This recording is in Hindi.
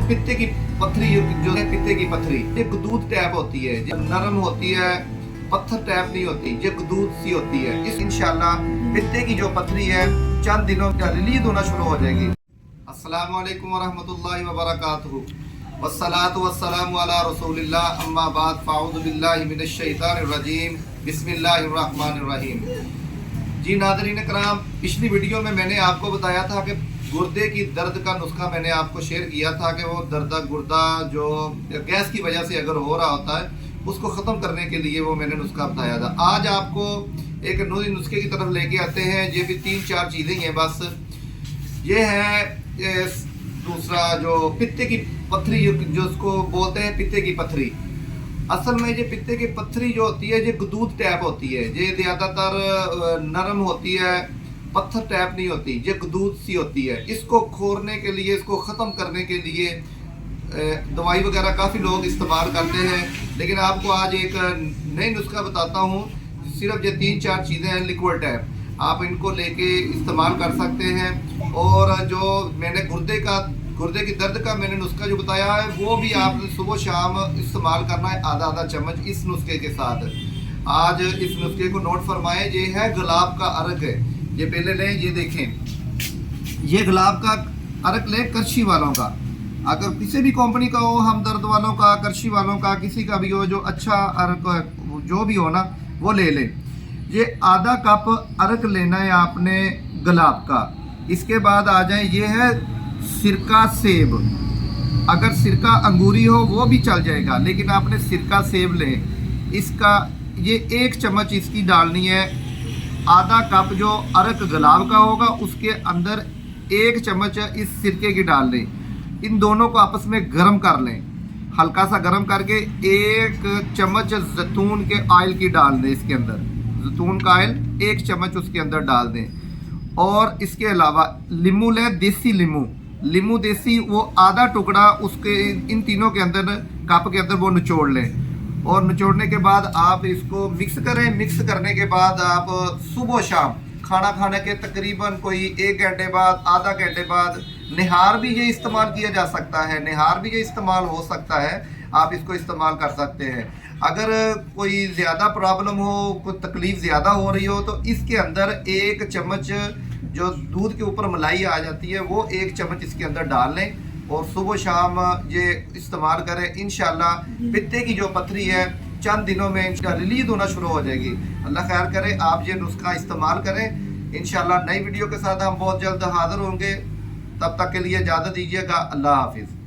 पित्ते की पथरी जो है, पित्ते की पथरी ये गदूद टैप होती है, जो नरम होती है, पत्थर टैप नहीं होती, ये गदूद सी होती है। इस इंशाल्लाह पित्ते की जो पथरी है चंद दिनों में रिलीज होना शुरू हो जाएगी। अस्सलाम वालेकुम वरहमतुल्लाहि वबरकातुहू वस्सलातु वस्सलामु अला रसूलिल्लाह अम्मा बाद फ़अऊज़ु बिल्लाहि मिनश शैतानिर रजीम बिस्मिल्लाहिर रहमानिर रहीम। जी नाज़रीन कराम, पिछली वीडियो में मैंने आपको बताया था कि गुर्दे की दर्द का नुस्खा मैंने आपको शेयर किया था कि वो दर्द गुर्दा जो गैस की वजह से अगर हो रहा होता है उसको ख़त्म करने के लिए वो मैंने नुस्खा बताया था। आज आपको एक नई नुस्खे की तरफ लेके आते हैं। ये भी 3-4 चीज़ें हैं बस। ये है दूसरा जो पित्ते की पथरी, जो उसको बोलते हैं पित्ते की पथरी। असल में ये पित्ते की पथरी जो होती है ये गदूद टैप होती है, ये ज़्यादातर नरम होती है, पत्थर टैप नहीं होती, ये गदूद सी होती है। इसको खोरने के लिए, इसको ख़त्म करने के लिए दवाई वगैरह काफ़ी लोग इस्तेमाल करते हैं, लेकिन आपको आज एक नई नुस्खा बताता हूँ। सिर्फ ये 3-4 चीज़ें हैं। लिक्विड टैप आप इनको लेके इस्तेमाल कर सकते हैं। और जो मैंने गुर्दे की दर्द का मैंने नुस्खा जो बताया है वो भी आप सुबह शाम इस्तेमाल करना है, आधा चम्मच इस नुस्खे के साथ। आज इस नुस्खे को नोट फरमाएं। ये है गुलाब का अर्क है, ये पहले लें, ये देखें, ये गुलाब का अर्क लें करछी वालों का। अगर किसी भी कंपनी का हो, हमदर्द वालों का, करछी वालों का, किसी का भी हो जो अच्छा अर्क जो भी हो ना वो ले लें। ये आधा कप अर्क लेना है आपने गुलाब का। इसके बाद आ जाए, ये है सिरका सेब। अगर सिरका अंगूरी हो वो भी चल जाएगा, लेकिन आपने सिरका सेब लें। इसका ये 1 चम्मच इसकी डालनी है। आधा कप जो अर्क गुलाब का होगा उसके अंदर 1 चम्मच इस सिरके की डाल लें। इन दोनों को आपस में गर्म कर लें, हल्का सा गर्म करके 1 चम्मच जैतून के ऑयल की डाल दें। इसके अंदर जैतून का ऑयल 1 चम्मच उसके अंदर डाल दें। और इसके अलावा लींबू लें, देसी लींबू देसी, वो आधा टुकड़ा उसके इन तीनों के अंदर कप के अंदर वो निचोड़ लें। और निचोड़ने के बाद आप इसको मिक्स करें। मिक्स करने के बाद आप सुबह शाम खाना खाने के तकरीबन कोई 1 घंटे बाद, आधा घंटे बाद, निहार भी ये इस्तेमाल किया जा सकता है, निहार भी ये इस्तेमाल हो सकता है, आप इसको इस्तेमाल कर सकते हैं। अगर कोई ज़्यादा प्रॉब्लम हो, कोई तकलीफ़ ज़्यादा हो रही हो, तो इसके अंदर 1 चम्मच जो दूध के ऊपर मलाई आ जाती है वो 1 चम्मच इसके अंदर डाल लें और सुबह शाम ये इस्तेमाल करें। इंशाल्लाह पित्ते की जो पथरी है चंद दिनों में रिलीज होना शुरू हो जाएगी। अल्लाह खैर करे, आप ये नुस्खा इस्तेमाल करें। इंशाल्लाह नई वीडियो के साथ हम बहुत जल्द हाजिर होंगे। तब तक के लिए इजाज़त दीजिएगा। अल्लाह हाफिज़।